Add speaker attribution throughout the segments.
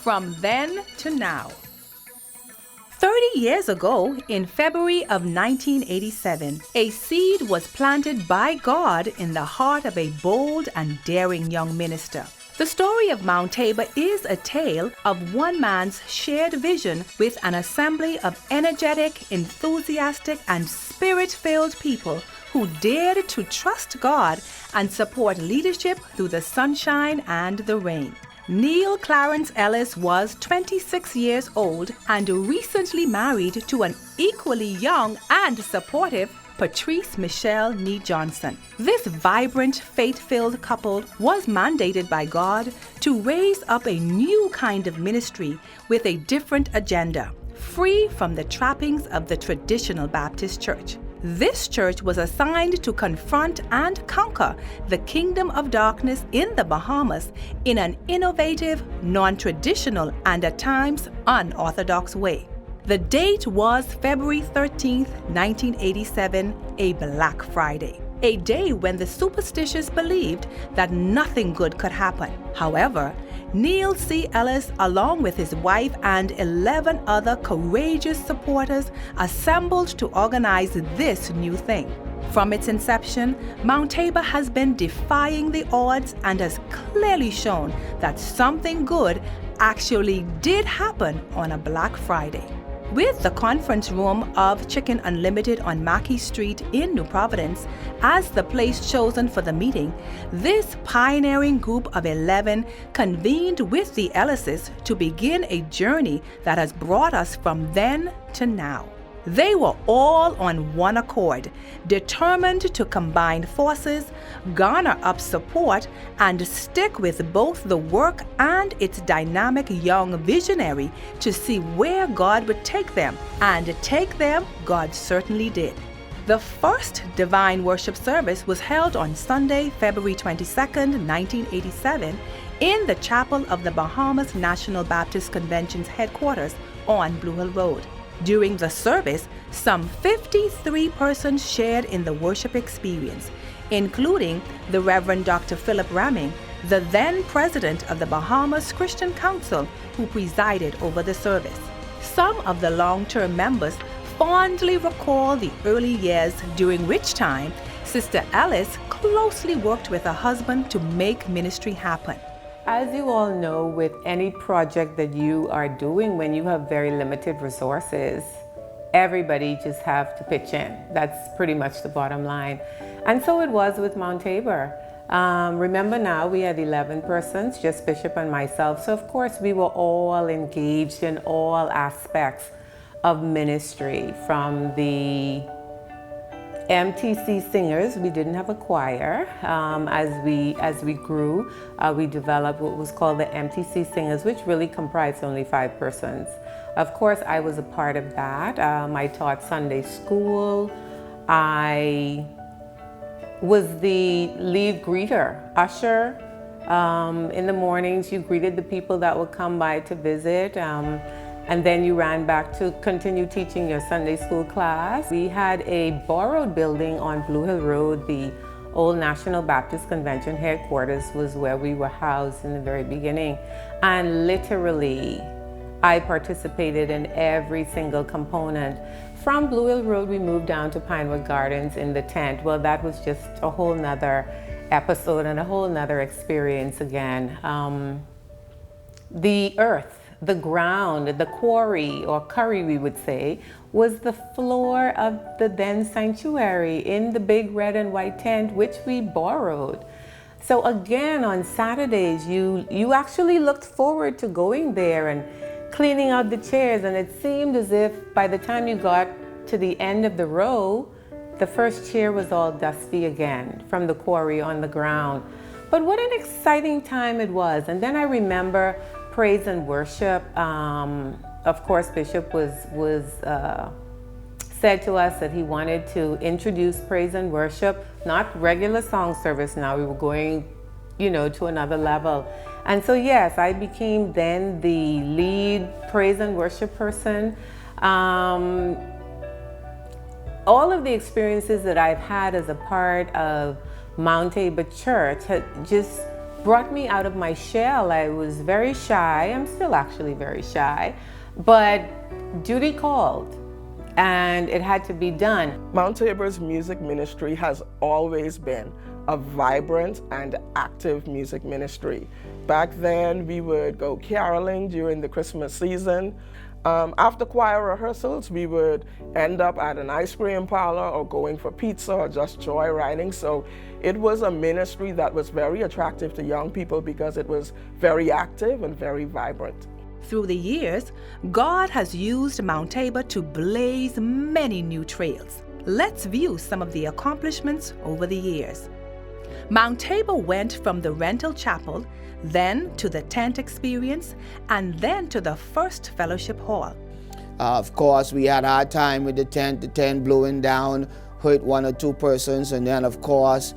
Speaker 1: From then to now. 30 years ago, in February of 1987, a seed was planted by God in the heart of a bold and daring young minister. The story of Mount Tabor is a tale of one man's shared vision with an assembly of energetic, enthusiastic, and spirit-filled people who dared to trust God and support leadership through the sunshine and the rain. Neil Clarence Ellis was 26 years old and recently married to an equally young and supportive Patrice Michelle Nee Johnson. This vibrant, faith-filled couple was mandated by God to raise up a new kind of ministry with a different agenda, free from the trappings of the traditional Baptist church. This church was assigned to confront and conquer the kingdom of darkness in the Bahamas in an innovative, non-traditional, and at times unorthodox way. The date was February 13th, 1987, a Black Friday, a day when the superstitious believed that nothing good could happen. However, Neil C. Ellis, along with his wife and 11 other courageous supporters, assembled to organize this new thing. From its inception, Mount Tabor has been defying the odds and has clearly shown that something good actually did happen on a Black Friday. With the conference room of Chicken Unlimited on Mackey Street in New Providence as the place chosen for the meeting, this pioneering group of 11 convened with the Ellises to begin a journey that has brought us from then to now. They were all on one accord, determined to combine forces, garner up support, and stick with both the work and its dynamic young visionary to see where God would take them, and take them God certainly did. The first divine worship service was held on Sunday, February 22nd, 1987, in the chapel of the Bahamas National Baptist Convention's headquarters on Blue Hill Road. During the service, some 53 persons shared in the worship experience, including the Reverend Dr. Philip Ramming, the then president of the Bahamas Christian Council, who presided over the service. Some of the long-term members fondly recall the early years during which time Sister Ellis closely worked with her husband to make ministry happen.
Speaker 2: As you all know, with any project that you are doing, when you have very limited resources, everybody just have to pitch in. That's pretty much the bottom line. And so it was with Mount Tabor. Remember now, we had 11 persons, just Bishop and myself. So of course we were all engaged in all aspects of ministry, from the MTC singers. We didn't have a choir. As we grew, we developed what was called the MTC singers, which really comprised only 5 persons. Of course, I was a part of that. I taught Sunday school. I was the lead greeter, usher. In the mornings, you greeted the people that would come by to visit. And then you ran back to continue teaching your Sunday school class. We had a borrowed building on Blue Hill Road. The old National Baptist Convention headquarters was where we were housed in the very beginning. And literally, I participated in every single component. From Blue Hill Road, we moved down to Pinewood Gardens in the tent. Well, that was just a whole nother episode and a whole nother experience again. The earth, the ground, the quarry, or curry we would say, was the floor of the then sanctuary in the big red and white tent, which we borrowed. So again, on Saturdays, you actually looked forward to going there and cleaning out the chairs, and it seemed as if by the time you got to the end of the row, the first chair was all dusty again from the quarry on the ground. But what an exciting time it was. And then I remember praise and worship. Of course, Bishop was said to us that he wanted to introduce praise and worship, not regular song service. Now we were going, to another level. And so yes, I became then the lead praise and worship person. All of the experiences that I've had as a part of Mount Tabor Church had just brought me out of my shell. I was very shy. I'm still actually very shy, but duty called and it had to be done.
Speaker 3: Mount Tabor's music ministry has always been a vibrant and active music ministry. Back then, we would go caroling during the Christmas season. After choir rehearsals, we would end up at an ice cream parlor or going for pizza or just joyriding. So it was a ministry that was very attractive to young people because it was very active and very vibrant.
Speaker 1: Through the years, God has used Mount Tabor to blaze many new trails. Let's view some of the accomplishments over the years. Mount Tabor went from the rental chapel, then to the tent experience, and then to the first fellowship hall.
Speaker 4: Of course, we had our time with the tent blowing down, hurt 1 or 2 persons, and then of course,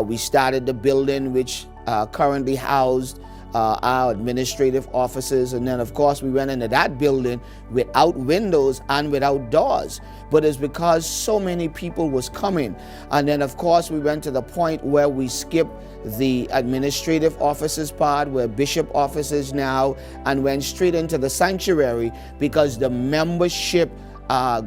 Speaker 4: we started the building which currently housed our administrative offices, and then of course we went into that building without windows and without doors, but it's because so many people was coming. And then of course we went to the point where we skipped the administrative offices part, where bishop office is now, and went straight into the sanctuary because the membership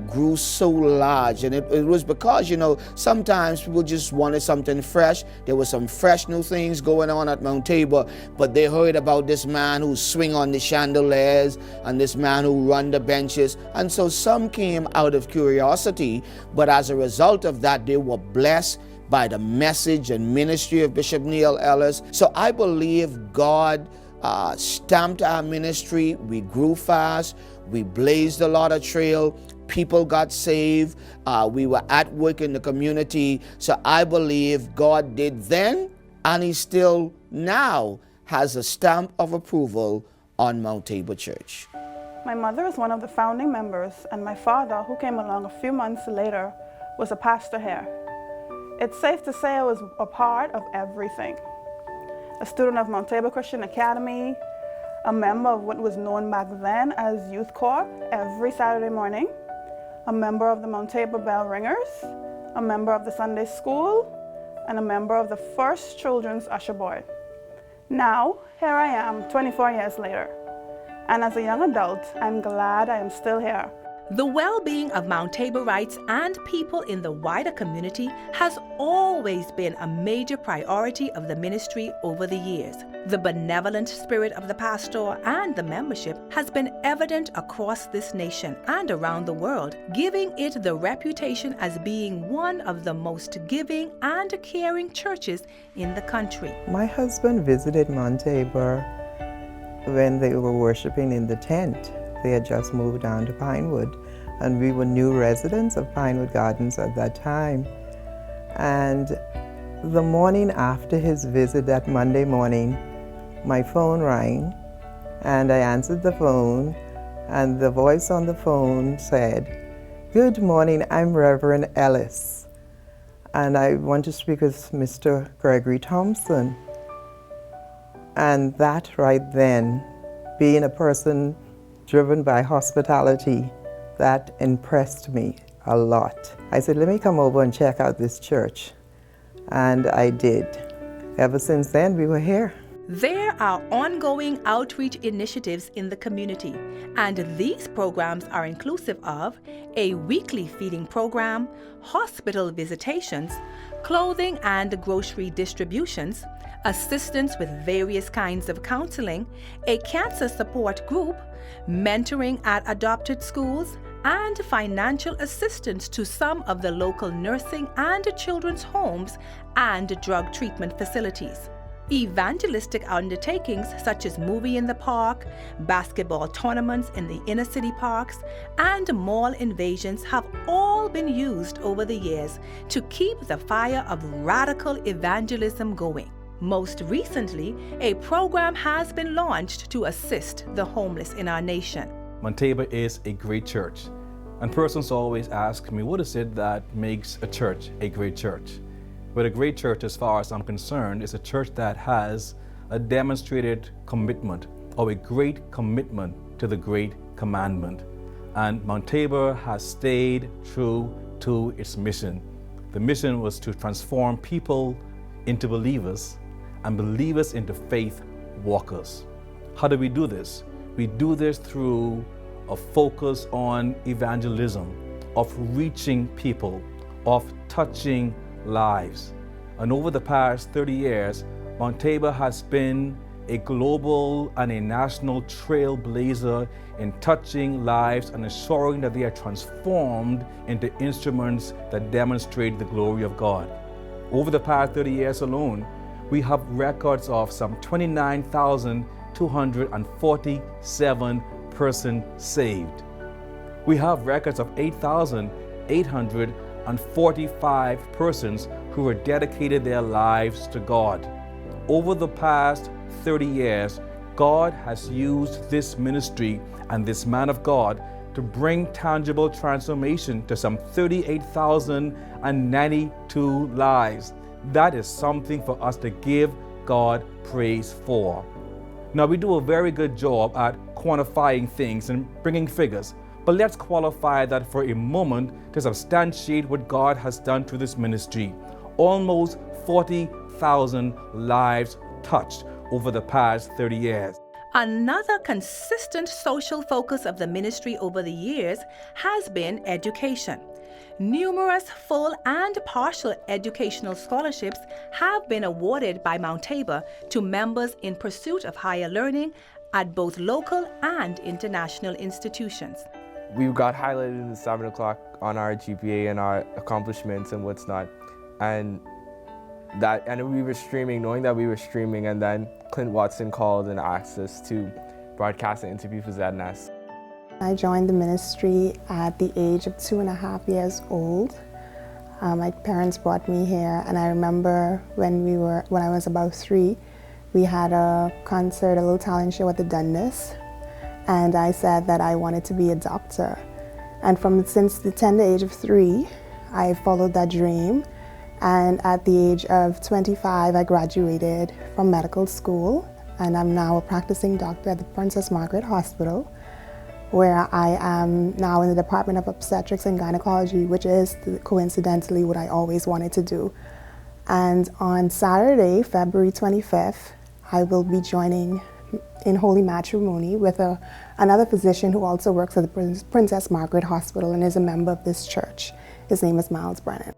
Speaker 4: grew so large. And it was because, you know, sometimes people just wanted something fresh. There was some fresh new things going on at Mount Tabor, but they heard about this man who swing on the chandeliers and this man who run the benches. And so some came out of curiosity, but as a result of that, they were blessed by the message and ministry of Bishop Neil Ellis. So I believe God stamped our ministry. We grew fast. We blazed a lot of trail. People got saved. We were at work in the community. So I believe God did then, and He still now has a stamp of approval on Mount Tabor Church.
Speaker 5: My mother is one of the founding members, and my father, who came along a few months later, was a pastor here. It's safe to say I was a part of everything. A student of Mount Tabor Christian Academy, a member of what was known back then as Youth Corps every Saturday morning, a member of the Mount Tabor Bell Ringers, a member of the Sunday School, and a member of the first Children's Usher Board. Now, here I am 24 years later, and as a young adult, I'm glad I am still here.
Speaker 1: The well-being of Mount Taborites and people in the wider community has always been a major priority of the ministry over the years. The benevolent spirit of the pastor and the membership has been evident across this nation and around the world, giving it the reputation as being one of the most giving and caring churches in the country.
Speaker 6: My husband visited Mount Tabor when they were worshiping in the tent. They had just moved down to Pinewood, and we were new residents of Pinewood Gardens at that time. And the morning after his visit, that Monday morning, my phone rang, and I answered the phone, and the voice on the phone said, "Good morning, I'm Reverend Ellis, and I want to speak with Mr. Gregory Thompson." And that right then, being a person driven by hospitality, that impressed me a lot. I said, let me come over and check out this church. And I did. Ever since then, we were here.
Speaker 1: There are ongoing outreach initiatives in the community, and these programs are inclusive of a weekly feeding program, hospital visitations, clothing and grocery distributions, assistance with various kinds of counseling, a cancer support group, mentoring at adopted schools, and financial assistance to some of the local nursing and children's homes and drug treatment facilities. Evangelistic undertakings such as Movie in the Park, basketball tournaments in the inner city parks, and mall invasions have all been used over the years to keep the fire of radical evangelism going. Most recently, a program has been launched to assist the homeless in our nation.
Speaker 7: Mount Tabor is a great church, and persons always ask me, what is it that makes a church a great church? But a great church, as far as I'm concerned, is a church that has a demonstrated commitment, or a great commitment to the Great Commandment. And Mount Tabor has stayed true to its mission. The mission was to transform people into believers and believers into faith walkers. How do we do this? We do this through a focus on evangelism, of reaching people, of touching lives. And over the past 30 years, Mount Tabor has been a global and a national trailblazer in touching lives and ensuring that they are transformed into instruments that demonstrate the glory of God. Over the past 30 years alone, we have records of some 29,247 persons saved. We have records of 8,845 persons who have dedicated their lives to God. Over the past 30 years, God has used this ministry and this man of God to bring tangible transformation to some 38,092 lives. That is something for us to give God praise for. Now, we do a very good job at quantifying things and bringing figures, but let's qualify that for a moment to substantiate what God has done through this ministry. Almost 40,000 lives touched over the past 30 years.
Speaker 1: Another consistent social focus of the ministry over the years has been education. Numerous full and partial educational scholarships have been awarded by Mount Tabor to members in pursuit of higher learning at both local and international institutions.
Speaker 8: We got highlighted in the 7 o'clock on our GPA and our accomplishments and what's not. And we were streaming, knowing that we were streaming, and then Clint Watson called and asked us to broadcast an interview for ZNS.
Speaker 9: I joined the ministry at the age of 2.5 years old. My parents brought me here, and I remember when I was about 3, we had a concert, a little talent show at the Dundas, and I said that I wanted to be a doctor. And since the tender age of 3, I followed that dream. And at the age of 25, I graduated from medical school, and I'm now a practicing doctor at the Princess Margaret Hospital, where I am now in the Department of Obstetrics and Gynecology, which is coincidentally what I always wanted to do. And on Saturday, February 25th, I will be joining in holy matrimony with another physician who also works at the Princess Margaret Hospital and is a member of this church. His name is Miles Brennan.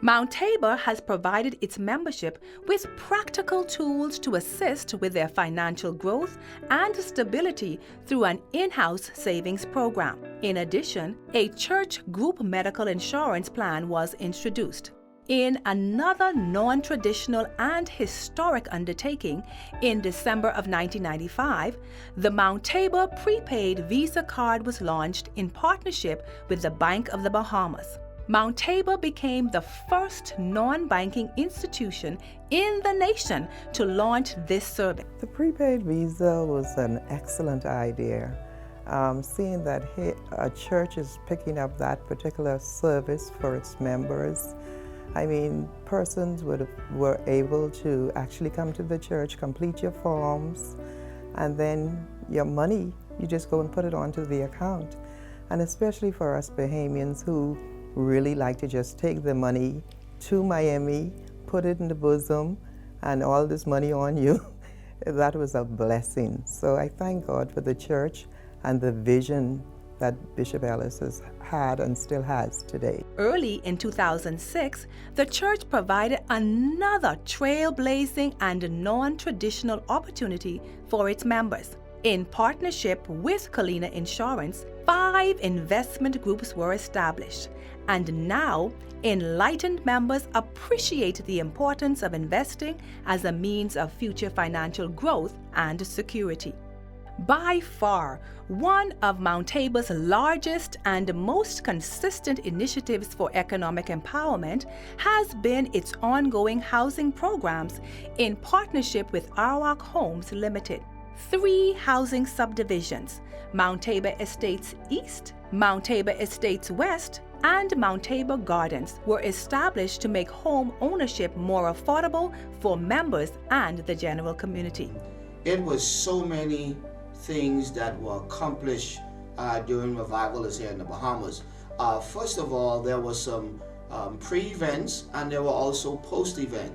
Speaker 1: Mount Tabor has provided its membership with practical tools to assist with their financial growth and stability through an in-house savings program. In addition, a church group medical insurance plan was introduced. In another non-traditional and historic undertaking, in December of 1995, the Mount Tabor prepaid Visa card was launched in partnership with the Bank of the Bahamas. Mount Tabor became the first non-banking institution in the nation to launch this service.
Speaker 6: The prepaid Visa was an excellent idea. Seeing that a church is picking up that particular service for its members, I mean, persons were able to actually come to the church, complete your forms, and then your money, you just go and put it onto the account. And especially for us Bahamians who really like to just take the money to Miami, put it in the bosom, and all this money on you, that was a blessing. So I thank God for the church and the vision that Bishop Ellis has had and still has today.
Speaker 1: Early in 2006, the church provided another trailblazing and non-traditional opportunity for its members. In partnership with Colina Insurance, 5 investment groups were established, and now enlightened members appreciate the importance of investing as a means of future financial growth and security. By far, one of Mount Tabor's largest and most consistent initiatives for economic empowerment has been its ongoing housing programs in partnership with Arawak Homes Limited. 3 housing subdivisions, Mount Tabor Estates East, Mount Tabor Estates West, and Mount Tabor Gardens were established to make home ownership more affordable for members and the general community.
Speaker 4: It was so many things that were accomplished during revivals here in the Bahamas. First of all, there was some pre-events and there were also post-event.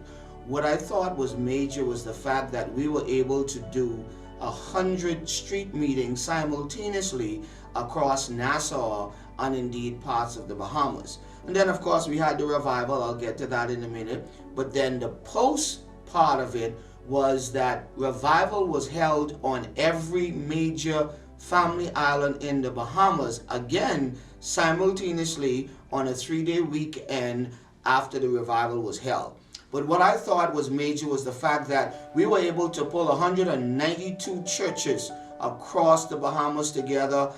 Speaker 4: what I thought was major was the fact that we were able to do 100 street meetings simultaneously across Nassau and indeed parts of the Bahamas. And then of course we had the revival, I'll get to that in a minute, but then the post part of it was that revival was held on every major family island in the Bahamas, again simultaneously on a 3-day weekend after the revival was held. But what I thought was major was the fact that we were able to pull 192 churches across the Bahamas together,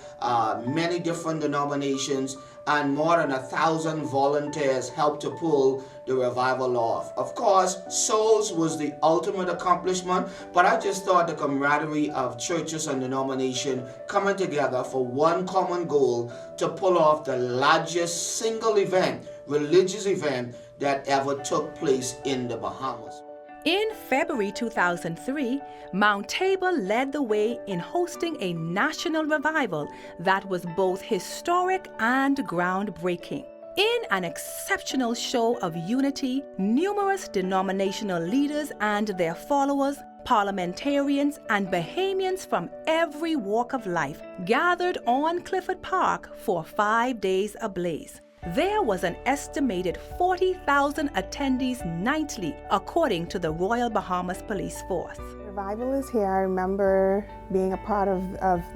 Speaker 4: many different denominations, and more than 1,000 volunteers helped to pull the revival off. Of course, souls was the ultimate accomplishment, but I just thought the camaraderie of churches and denomination coming together for one common goal to pull off the largest single event, religious event, that ever took place in the Bahamas.
Speaker 1: In February 2003, Mount Tabor led the way in hosting a national revival that was both historic and groundbreaking. In an exceptional show of unity, numerous denominational leaders and their followers, parliamentarians, and Bahamians from every walk of life gathered on Clifford Park for 5 days ablaze. There was an estimated 40,000 attendees nightly, according to the Royal Bahamas Police Force.
Speaker 9: Revival is here. I remember being a part of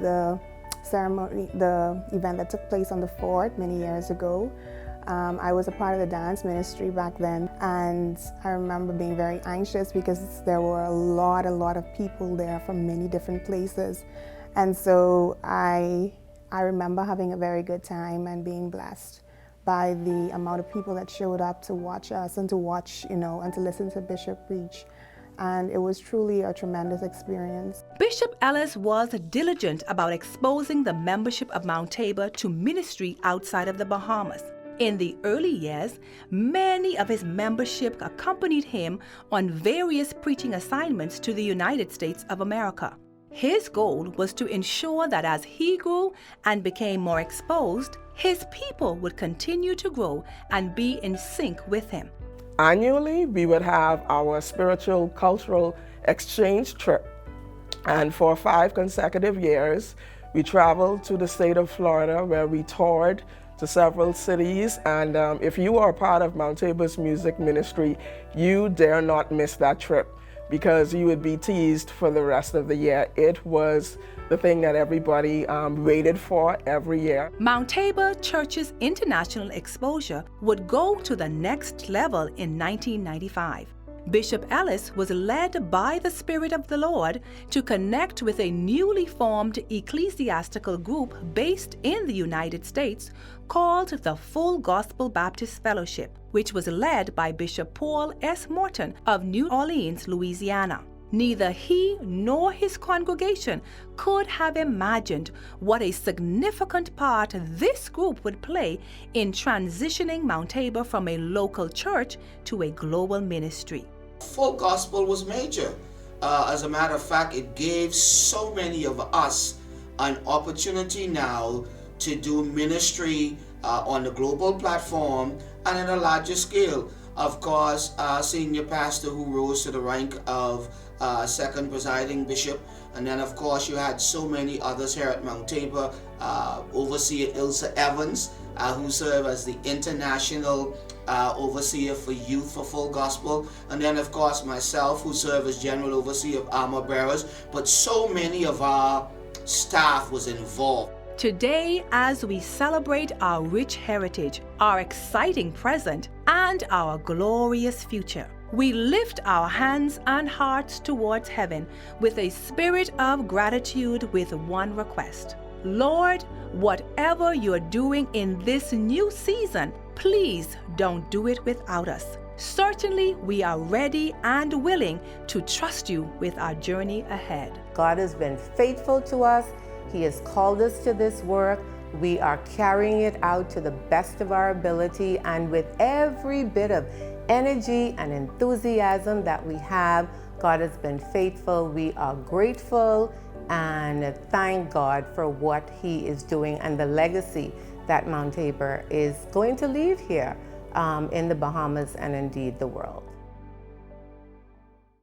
Speaker 9: the ceremony, the event that took place on the fort many years ago. I was a part of the dance ministry back then, and I remember being very anxious because there were a lot of people there from many different places. And so I remember having a very good time and being blessed by the amount of people that showed up to watch us and to watch, and to listen to Bishop preach. And it was truly a tremendous experience.
Speaker 1: Bishop Ellis was diligent about exposing the membership of Mount Tabor to ministry outside of the Bahamas. In the early years, many of his membership accompanied him on various preaching assignments to the United States of America. His goal was to ensure that as he grew and became more exposed, his people would continue to grow and be in sync with him.
Speaker 3: Annually, we would have our spiritual cultural exchange trip. And for 5 consecutive years, we traveled to the state of Florida, where we toured to several cities. And if you are a part of Mount Tabor's music ministry, you dare not miss that trip, because you would be teased for the rest of the year. It was the thing that everybody waited for every year.
Speaker 1: Mount Tabor Church's international exposure would go to the next level in 1995. Bishop Ellis was led by the Spirit of the Lord to connect with a newly formed ecclesiastical group based in the United States called the Full Gospel Baptist Fellowship, which was led by Bishop Paul S. Morton of New Orleans, Louisiana. Neither he nor his congregation could have imagined what a significant part this group would play in transitioning Mount Tabor from a local church to a global ministry.
Speaker 4: Full gospel was major. As a matter of fact, it gave so many of us an opportunity now to do ministry on the global platform and at a larger scale. Of course, our senior pastor, who rose to the rank of second presiding bishop, and then of course you had so many others here at Mount Tabor, Overseer Ilsa Evans, who served as the international overseer for youth for Full Gospel, and then of course myself, who served as general overseer of armor bearers. But so many of our staff was involved.
Speaker 1: Today, as we celebrate our rich heritage, our exciting present, and our glorious future, we lift our hands and hearts towards heaven with a spirit of gratitude, with one request. Lord, whatever you're doing in this new season, please don't do it without us. Certainly, we are ready and willing to trust you with our journey ahead.
Speaker 2: God has been faithful to us. He has called us to this work. We are carrying it out to the best of our ability, and with every bit of energy and enthusiasm that we have, God has been faithful. We are grateful and thank God for what He is doing and the legacy that Mount Tabor is going to leave here in the Bahamas and indeed the world.